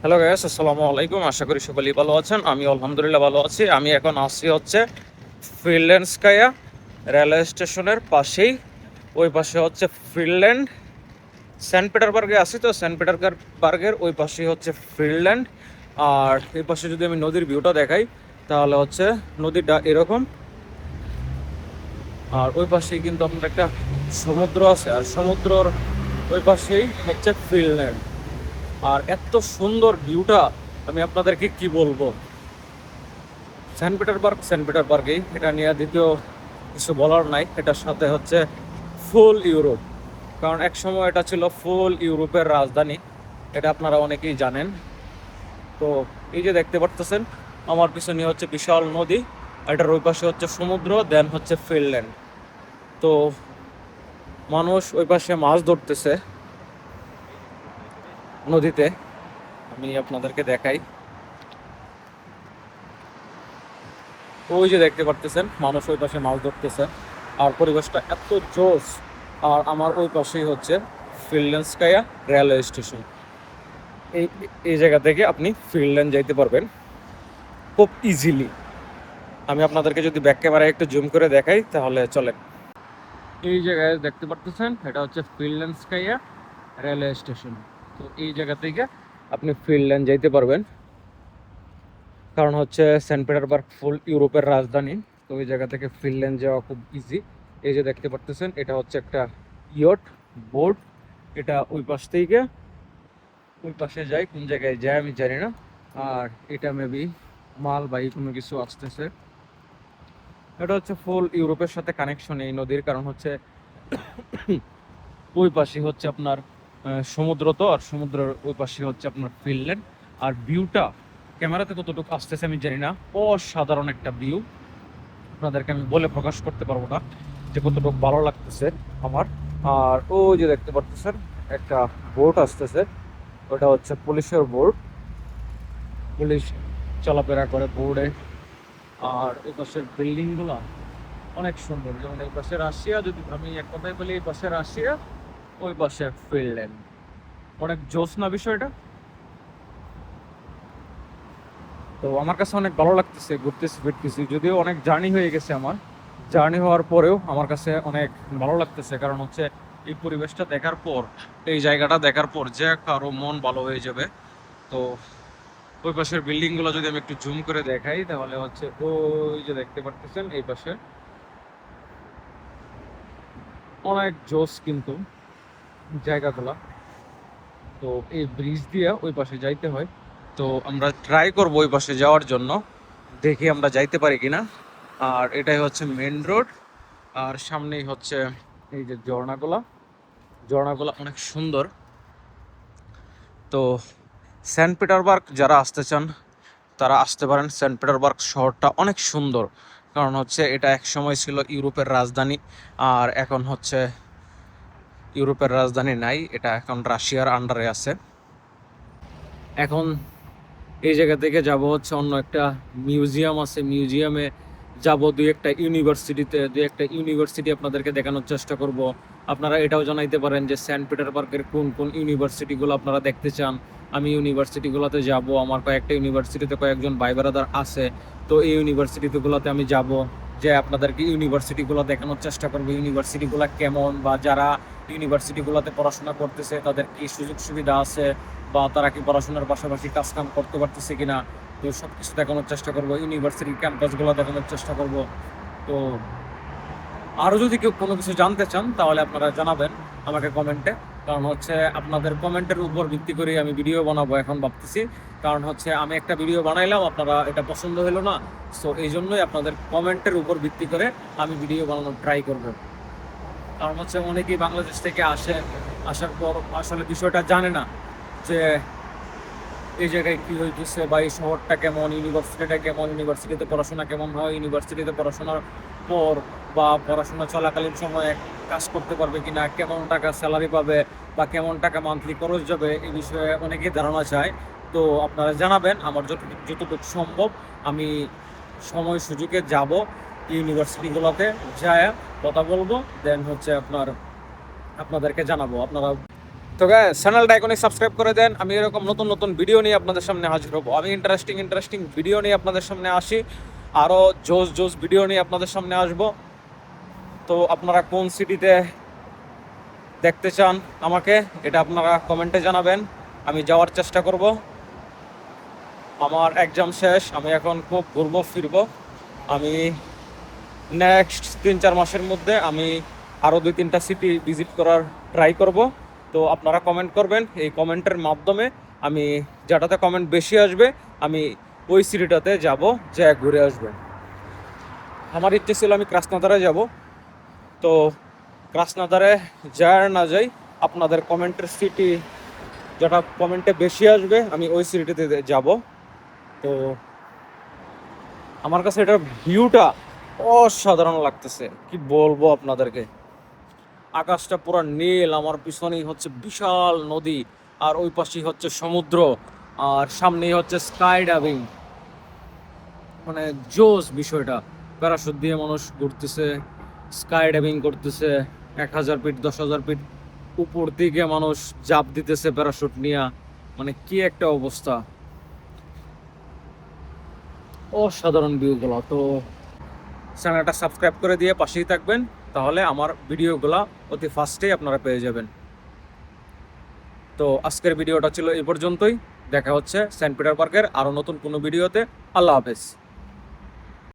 Hello guys, আসসালামু আলাইকুম। আশা করি সকলেই ভালো আছেন। আমি আলহামদুলিল্লাহ ভালো আছি। আমি এখন আসছি হচ্ছে ফিনল্যান্ডস্কায়া রেলওয়ে স্টেশনের পাশেই। ওই পাশে হচ্ছে ফিনল্যান্ড। সেন্ট পিটারবার্গে আছি, তো সেন্ট পিটারবার্গের ওই পাশেই হচ্ছে ফিনল্যান্ড। আর এই পাশে যদি আমি নদীর ভিউটা দেখাই তাহলে হচ্ছে নদীটা এরকম। আর ওই পাশেই কিন্তু আপনার একটা সমুদ্র আছে, আর সমুদ্রর ওই পাশেই হচ্ছে ফিনল্যান্ড। আর এত সুন্দর ভিউটা আমি আপনাদেরকে কি বলবো। সেন্ট পিটারবার্গেই, এটা নিয়ে দ্বিতীয় কিছু বলার নাই। এটার সাথে হচ্ছে ফুল ইউরোপ, কারণ এক সময় এটা ছিল ফুল ইউরোপের রাজধানী। এটা আপনারা অনেকেই জানেন। তো এই যে দেখতে পারতেছেন আমার পিছনে হচ্ছে বিশাল নদী, এটার ওই পাশে হচ্ছে সমুদ্র, দেন হচ্ছে ফিনল্যান্ড। তো মানুষ ওই পাশে মাছ ধরতেছে নদীতে। আমি আপনাদেরকে দেখাই। ওই যে দেখতে পারতেছেন মানুষ ওই পাশে মাছ ধরতেছে, আর পরিবেশটা এত জোস। আর আমার ওই পাশেই হচ্ছে ফিনল্যান্ডস্কায়া রেলওয়ে স্টেশন। এই এই জায়গা থেকে আপনি ফিনল্যান্ড যাইতে পারবেন খুব ইজিলি। আমি আপনাদেরকে যদি ব্যাক ক্যামেরায় একটু জুম করে দেখাই তাহলে চলেন। এই জায়গায় দেখতে পারতেছেন এটা হচ্ছে ফিনল্যান্ডস্কায়া রেলওয়ে স্টেশন। তো এই জায়গা থেকে আপনি ফিনল্যান্ড যাইতে পারবেন, কারণ হচ্ছে সেন্ট পিটারবার্গ ফুল ইউরোপের রাজধানী। তো ওই জায়গা থেকে ফিনল্যান্ড যাওয়া খুব ইজি। এই যে দেখতে পারতেছেন এটা হচ্ছে একটা ইয়ট বোট। এটা ওই পাশ থেকে ওই পাশে যায়, কোন জায়গায় যায় আমি জানি না। আর এটা মেবি মালবাহী কোনো কিছু আসতেছে। এটা হচ্ছে ফুল ইউরোপের সাথে কানেকশন এই নদীর, কারণ হচ্ছে ওই পাশে হচ্ছে আপনার সমুদ্র। তো আর সমুদ্রের ওই পাশে হচ্ছে আপনার ফিনল্যান্ড। আর ভিউটা ক্যামেরাতে কতটুকু আসতেছে আমি জানি না, অসাধারণ একটা ভিউ। আপনাদেরকে আমি বলে প্রকাশ করতে পারবো না যে কতটুকু ভালো লাগতেছে আমার। আর ওই যে দেখতে পারতেছেন একটা বোট আসতেছে, ওটা হচ্ছে পুলিশের বোট। পুলিশ চলাফেরা করে বোর্ডে। আর এই পাশের বিল্ডিং গুলা অনেক সুন্দর, যেমন এই পাশে রাশিয়া, যদি আমি এক কথায় বলি এই পাশে রাশিয়া, ওই পাশে ফিনল্যান্ড। অনেক জোস না বিষয়টা? তো আমার কাছে অনেক ভালো লাগতেছে, ঘুরতেছি ফিরতেছি, যদিও অনেক জার্নি হয়ে গেছে আমার। জার্নি হওয়ার পরেও আমার কাছে অনেক ভালো লাগতেছে, কারণ হচ্ছে এই পরিবেশটা দেখার পর, এই জায়গাটা দেখার পর যে কারো মন ভালো হয়ে যাবে। তো ওই পাশের বিল্ডিং গুলো যদি আমি একটু জুম করে দেখাই তাহলে হচ্ছে ওই যে দেখতে পারতেছেন এই পাশে অনেক জোস কিন্তু জায়গাগুলা। তো এই ব্রিজ দিয়ে ওই পাশে যাইতে হয়। তো আমরা ট্রাই করবো ওই পাশে যাওয়ার জন্য, দেখি আমরা যাইতে পারি কিনা। আর এটাই হচ্ছে মেন রোড। আর সামনেই হচ্ছে এই যে ঝর্ণাগুলা। ঝর্ণাগুলা অনেক সুন্দর। তো সেন্ট পিটারবার্গ যারা আসতে চান তারা আসতে পারেন। সেন্ট পিটারবার্গ শহরটা অনেক সুন্দর, কারণ হচ্ছে এটা এক সময় ছিল ইউরোপের রাজধানী। আর এখন হচ্ছে ইউরোপের রাজধানী নাই, এটা এখন রাশিয়ার আন্ডারে আছে। এখন এই জায়গা থেকে যাব হচ্ছে অন্য একটা মিউজিয়াম আছে, মিউজিয়ামে যাব। দুই একটা ইউনিভার্সিটি আপনাদেরকে দেখানোর চেষ্টা করব। আপনারা এটাও জানাইতে পারেন যে সেন্ট পিটারবার্গের কোন কোন ইউনিভার্সিটিগুলো আপনারা দেখতে চান। আমি ইউনিভার্সিটিগুলোতে যাব, আমার কয়েকটা ইউনিভার্সিটিতে কয়েকজন ভাই ব্রাদার আছে। তো এই ইউনিভার্সিটিগুলোতে আমি যাব, যে আপনাদেরকে ইউনিভার্সিটিগুলো দেখানোর চেষ্টা করবো ইউনিভার্সিটিগুলো কেমন, বা যারা ইউনিভার্সিটিগুলোতে পড়াশোনা করতেছে তাদের কি সুযোগ সুবিধা আছে, বা তারা কি পড়াশোনার পাশাপাশি কাজ কাম করতে পারতেছে কিনা। তো সব কিছু দেখানোর চেষ্টা করবো, ইউনিভার্সিটির ক্যাম্পাসগুলো দেখানোর চেষ্টা করব। তো আরও যদি কেউ কোনো কিছু জানতে চান তাহলে আপনারা জানাবেন আমাকে কমেন্টে, কারণ হচ্ছে আপনাদের কমেন্টের উপর ভিত্তি করে আমি ভিডিও বানাবো এখন ভাবতেছি। কারণ হচ্ছে আমি একটা ভিডিও বানাইলাম, আপনারা এটা পছন্দ হলো না, সো এই জন্যই আপনাদের কমেন্টের উপর ভিত্তি করে আমি ভিডিও বানানোর ট্রাই করবো। কারণ হচ্ছে অনেকেই বাংলাদেশ থেকে আসার পর আসলে বিষয়টা জানে না যে এই জায়গায় কি হইতেছে, বা এই শহরটা কেমন, ইউনিভার্সিটিটা কেমন, ইউনিভার্সিটিতে পড়াশোনা কেমন হয়, ইউনিভার্সিটিতে পড়াশোনার পর বা পড়াশোনা চলাকালীন সময়ে কাজ করতে পারবে কিনা, কেমন টাকা স্যালারি পাবে, বা কেমন টাকা মান্থলি খরচ যাবে, এই বিষয়ে অনেকেই ধারণা চায়। তো আপনারা জানাবেন, আমার যতটুকু সম্ভব আমি সময় সুযোগে যাব ইউনিভার্সিটিগুলোতে, যায় কথা বলবো, দেন হচ্ছে আপনাদেরকে জানাবো। আপনারা তো গাইস চ্যানেলটা এখনই সাবস্ক্রাইব করে দেন। আমি এরকম নতুন নতুন ভিডিও নিয়ে আপনাদের সামনে হাজির হব। আমি ইন্টারেস্টিং ভিডিও নিয়ে আপনাদের সামনে আসি, আরও জোস ভিডিও নিয়ে আপনাদের সামনে আসব। তো আপনারা কোন সিটিতে দেখতে চান আমাকে, এটা আপনারা কমেন্টে জানাবেন, আমি যাওয়ার চেষ্টা করব। আমার এক্সাম শেষ, আমি এখন খুব ঘুরবো ফিরবো। আমি নেক্সট 3-4 মাসের মধ্যে আমি আরও 2-3টা সিটি ভিজিট করার ট্রাই করব। তো আপনারা কমেন্ট করবেন, এই কমেন্টের মাধ্যমে আমি যেটাতে কমেন্ট বেশি আসবে আমি ওই সিটিটাতে যাব, যা ঘুরে আসবেন। আমার ইচ্ছে ছিল আমি ক্রাসনাদারে যাব, তো ক্রাসনাদারে যায় না যাই, আপনাদের কমেন্টের সিটি যেটা কমেন্টে বেশি আসবে আমি ওই সিটিতে যাব। তো আমার কাছে এটার ভিউটা অসাধারণ লাগতেছে, কি বলবো আপনাদেরকে। আকাশটা পুরো নীল, আমার পিছনেই হচ্ছে বিশাল নদী, আর ওই পাশেই হচ্ছে সমুদ্র, আর সামনেই হচ্ছে স্কাই ডাইভিং। মানে জোস বিষয়টা, প্যারাশুট দিয়ে মানুষ ঘুরতেছে, স্কাই ডাইভিং করতেছে, 1000 ফিট 10,000 ফিট উপর দিকে মানুষ জাপ দিতেছে প্যারাশুট নিয়ে। মানে কি একটা অবস্থা, অসাধারণ ভিউগুলো। তো চ্যানেলটা সাবস্ক্রাইব করে দিয়ে পাশেই থাকবেন, তাহলে আমার ভিডিওগুলো অতি ফাস্টেই আপনারা পেয়ে যাবেন। তো আজকের ভিডিওটা ছিল এই পর্যন্তই। দেখা হচ্ছে সেন্ট পিটার পার্কের আরও নতুন কোনো ভিডিওতে। আল্লাহ হাফেজ।